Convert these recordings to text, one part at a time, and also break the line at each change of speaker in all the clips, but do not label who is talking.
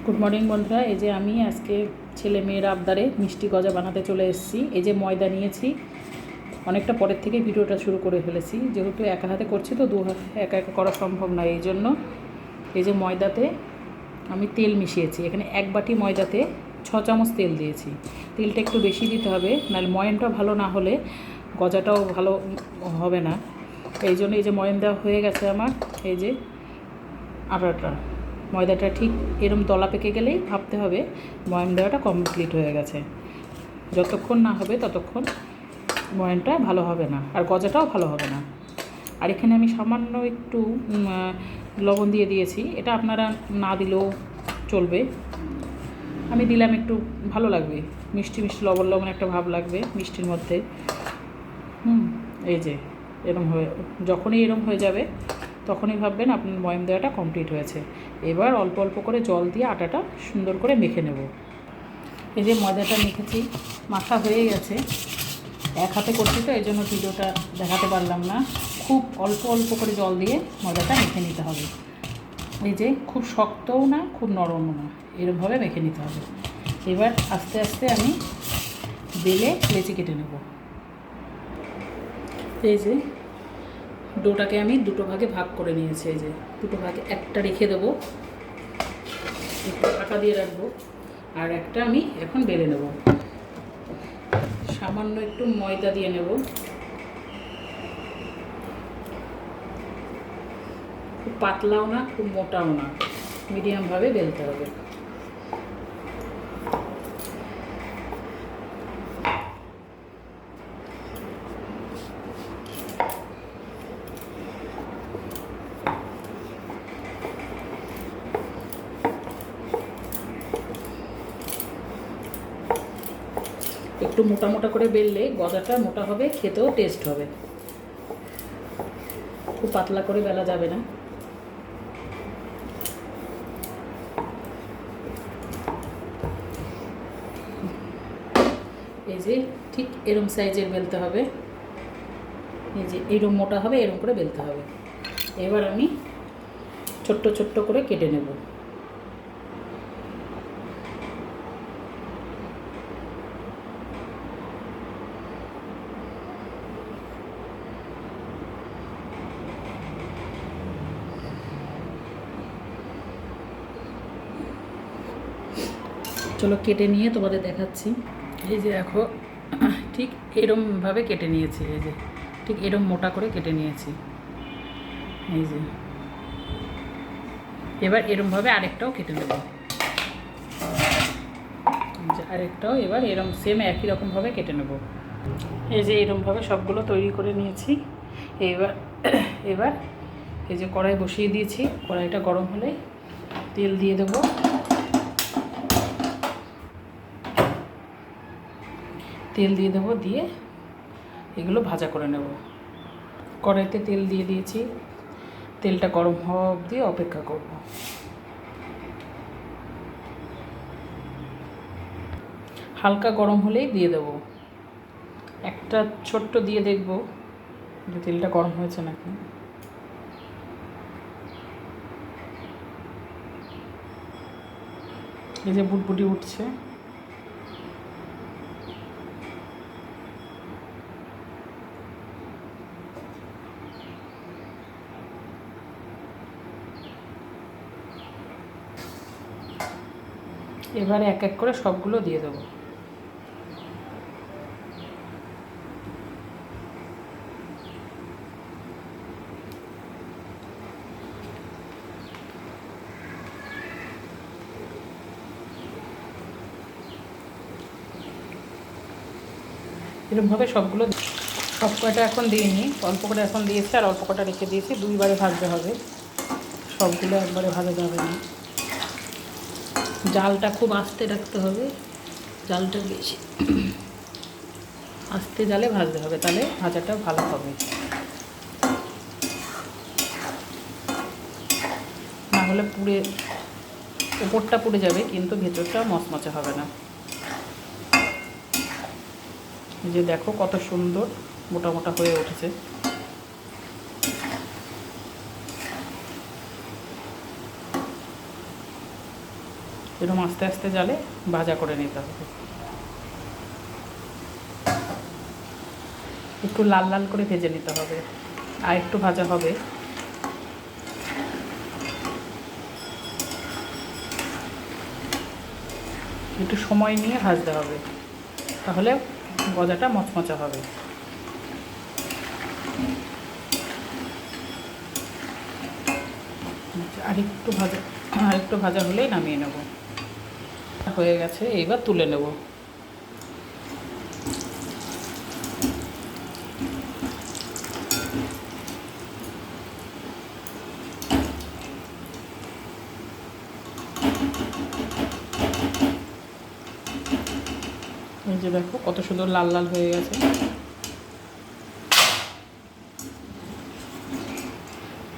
Good morning বন্ধুরা। এই যে আমি আজকে ছেলে মেয়ের আবদারে মিষ্টি গজা বানাতে চলে এসেছি। এই যে ময়দা নিয়েছি, অনেকটা পরের থেকে ভিডিওটা শুরু করে ফেলেছি, যেহেতু একা হাতে করছি তো একা একা করা সম্ভব নয়। এই জন্য এই যে ময়দাতে আমি তেল মিশিয়েছি। এখানে 1 বাটি ময়দাতে 6 চামচ তেল দিয়েছি। তেলটা একটু বেশি দিতে হবে, নাহলে ময়ামটা ভালো না হলে গজাটাও ভালো হবে না। এই জন্য এই যে ময়াম দেওয়া হয়ে গেছে আমার। এই যে আটাটা, ময়দাটা ঠিক এরম দলা পেকে গেলেই ভাবতে হবে ময়াম দেওয়াটা কমপ্লিট হয়ে গেছে। যতক্ষণ না হবে ততক্ষণ ময়ামটা ভালো হবে না, আর গজাটাও ভালো হবে না। আর এখানে আমি সামান্য একটু লবণ দিয়ে দিয়েছি, এটা আপনারা না দিলেও চলবে। আমি দিলাম, একটু ভালো লাগবে, মিষ্টি মিষ্টি লবণ লবণ একটা ভাব লাগবে মিষ্টির মধ্যে। এই যে এরম হয়ে, যখনই এরম হয়ে যাবে তখনই ভাববেন আপনার ময়াম দেওয়াটা কমপ্লিট হয়েছে। এবার অল্প অল্প করে জল দিয়ে আটাটা সুন্দর করে মেখে নেব। এই যে ময়দাটা মেখেছি, মাখা হয়ে গেছে। এক হাতে করছি তো এই জন্য ভিডিওটা দেখাতে পারলাম না। খুব অল্প অল্প করে জল দিয়ে ময়দাটা মেখে নিতে হবে। এই যে খুব শক্তও না খুব নরমও না, এরকমভাবে মেখে নিতে হবে। এবার আস্তে আস্তে আমি বেলে লেচি কেটে নেব। এই যে ডোটাকে আমি দুটো ভাগে ভাগ করে নিয়েছি। এই যে দুটো ভাগে একটা রেখে দেবো, একটু ঢাকা দিয়ে রাখবো, আর একটা আমি এখন বেলে নেব। সামান্য একটু ময়দা দিয়ে নেব, খুব পাতলাও না খুব মোটাও না, মিডিয়ামভাবে বেলতে হবে। একটু মোটা মোটা করে বেললে গজাটা মোটা হবে, খেতেও টেস্ট হবে। খুব পাতলা করে বেলা যাবে না। এই যে ঠিক এরম সাইজের বেলতে হবে, এই যে এরম মোটা হবে, এরম করে বেলতে হবে। এবার আমি ছোট্ট ছোট্ট করে কেটে নেব। চলো কেটে নিয়ে তোমাদের দেখাচ্ছি। এই যে দেখো ঠিক এরমভাবে কেটে নিয়েছি। এই যে ঠিক এরম মোটা করে কেটে নিয়েছি। এই যে এবার এরমভাবে আরেকটাও কেটে নেব। আরেকটাও এবার এরম সেম একই রকমভাবে কেটে নেব। এই যে এরমভাবে সবগুলো তৈরি করে নিয়েছি। এবার এবার এই যে কড়াই বসিয়ে দিয়েছি, কড়াইটা গরম হলে তেল দিয়ে দেবো। তেল দিয়ে দেবো, দিয়ে এগুলো ভাজা করে নেব। কড়াইতে তেল দিয়ে দিয়েছি, তেলটা গরম হওয়া অবধি অপেক্ষা করব। হালকা গরম হলেই দিয়ে দেব। একটা ছোট্ট দিয়ে দেখব যে তেলটা গরম হয়েছে নাকি। এই যে বুটবুটি উঠছে। এবারে এক এক করে সবগুলো দিয়ে দেবো। এরকমভাবে সবগুলো সব কয়টা এখন দিইনি, অল্প করে এখন দিয়েছি আর অল্প কটা রেখে দিয়েছি। দুইবারে ভাজতে হবে, সবগুলো একবারে ভাজা যাবে না। জালটা খুব আস্তে রাখতে হবে, জালটা বেশি আস্তে জালে ভাজতে হবে, তাহলে ভাজাটা ভালো হবে। না হলে পুড়ে, উপরটা পুড়ে যাবে কিন্তু ভেতরটা মচমচে হবে না। এই যে দেখো কত সুন্দর মোটা মোটা হয়ে উঠেছে। এরকম আস্তে আস্তে জালে ভাজা করে নিতে হবে। একটু লাল লাল করে ভেজে নিতে হবে, আর একটু ভাজা হবে। একটু সময় নিয়ে ভাজতে হবে, তাহলে গজাটা মচমচা হবে। আরেকটু ভাজা হলেই নামিয়ে নেব। হয়ে গেছে, এইবার তুলে নেব। এই যে দেখো কত সুন্দর লাল লাল হয়ে গেছে।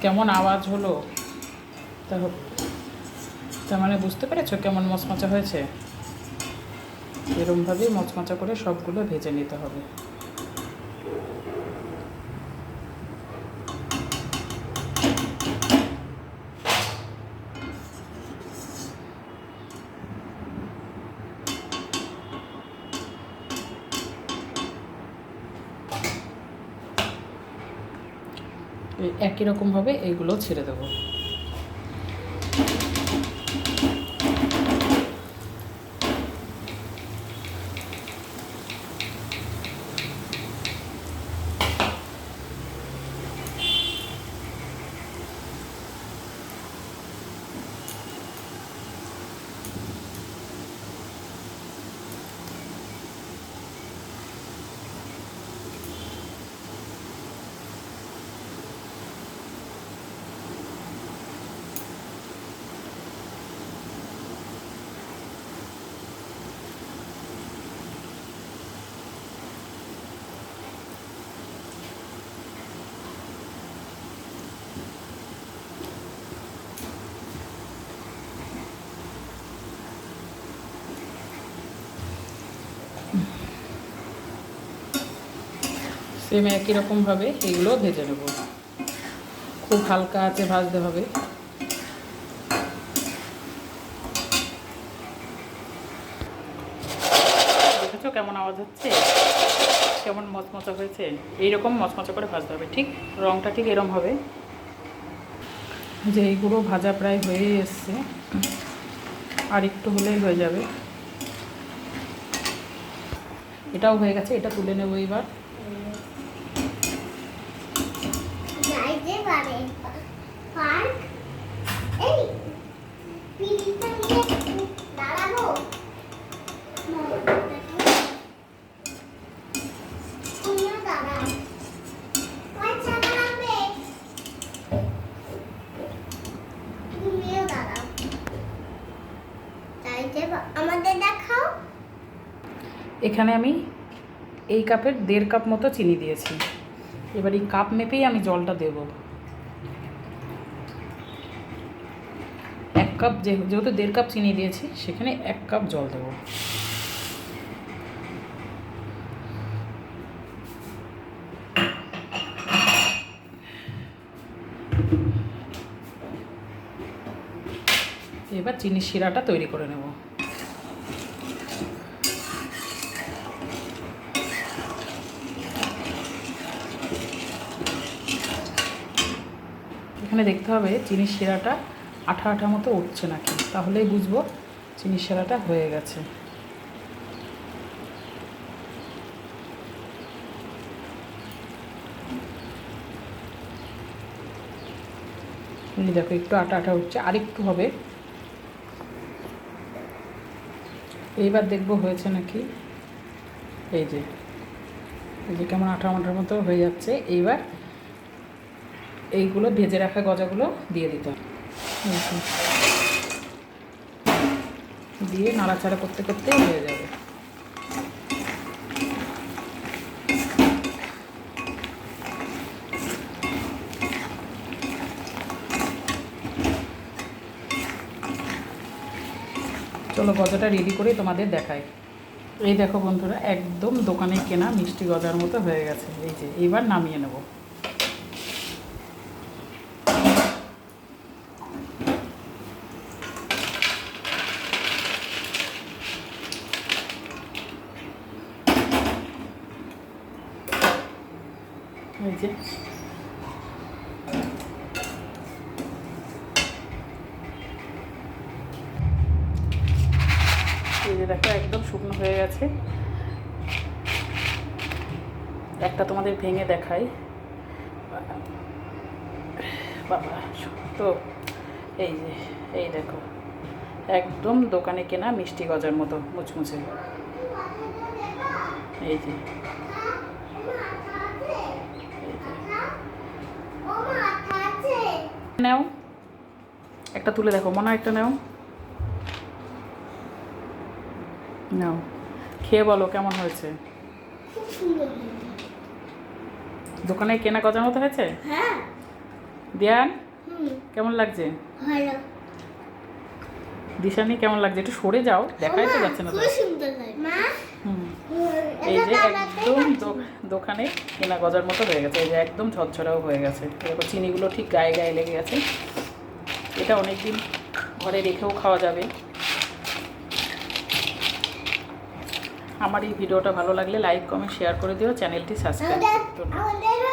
কেমন আওয়াজ হলো, তার মানে বুঝতে পেরেছো কেমন মচমচা হয়েছে? এরকমভাবেই মচমচা করে সবগুলো ভেজে নিতে হবে। একই রকমভাবে এইগুলো ছেড়ে দেবো। সেম একই রকমভাবে এগুলো ভেজে নেব। খুব হালকা আঁচে ভাজতে হবে। দেখেছো কেমন আওয়াজ হচ্ছে, কেমন মচমচা হয়েছে? এইরকম মচমচা করে ভাজতে হবে, ঠিক রঙটা ঠিক এরকম হবে। যে এইগুলো ভাজা প্রায় হয়ে এসছে, আর একটু হলেই হয়ে যাবে। এটাও হয়ে গেছে, এটা তুলে নেব এবার।
আমাদের দেখাও।
এখানে আমি এই কাপের 1.5 কাপ মতো চিনি দিয়েছি। এবার এই কাপ মেপেই আমি জলটা দেব। 1 কাপ, যেহেতু 1.5 কাপ চিনি দিয়েছি, সেখানে 1 কাপ জল দেব। এবার চিনির শিরাটা তৈরি করে নেব। এখানে দেখতে হবে চিনির শিরাটা আঠা আঠা মতো উঠছে নাকি, তাহলেই বুঝবো চিনির শিরাটা হয়ে গেছে। দেখো একটু আটা আটা উঠছে, আরেকটু হবে। এইবার দেখবো হয়েছে নাকি। এই যে কেমন আঠা আঠার মতো হয়ে যাচ্ছে। এইবার এইগুলো ভেজে রাখা গজাগুলো দিয়ে দিতে হবে। দিয়ে নাড়াচাড়া করতে করতেই হয়ে যাবে। চলো গজাটা রেডি করে তোমাদের দেখাই। এই দেখো বন্ধুরা, একদম দোকানে কেনা মিষ্টি গজার মতো হয়ে গেছে। এই যে এইবার নামিয়ে নেব। এই যে এই যে দেখো একদম শুকনো হয়ে গেছে। একটা তোমাদের ভেঙে দেখাই। বাবা তো এই যে এই দেখো একদম দোকানে কেনা মিষ্টি গজার মতো মুচমুচে। এই যে নাও একটা তুলে দেখো, মনে হয় একটা নাও, নাও খেয়ে বলো কেমন হয়েছে।
খুব সুন্দর হয়েছে।
দোকানে কেনা গজার মতো হয়েছে?
হ্যাঁ।
দিয়ান
হুম,
কেমন লাগছে?
ভালো।
দিশানি কেমন লাগছে? একটু সরে যাও, দেখাই তো যাচ্ছে না তো।
খুব সুন্দর লাগে মা।
হুম এই যে একদম দোকানে কেনা গজার মতো হয়ে গেছে। এই যে একদম ঝরঝরাও হয়ে গেছে। দেখো চিনিগুলো ঠিক গায়ে গায়ে লেগে গেছে। এটা অনেক দিন ঘরে রেখেও খাওয়া যাবে। আমার এই ভিডিওটা ভালো লাগলে লাইক কমেন্ট শেয়ার করে দিও, চ্যানেলটি সাবস্ক্রাইব করতে।
আমাদের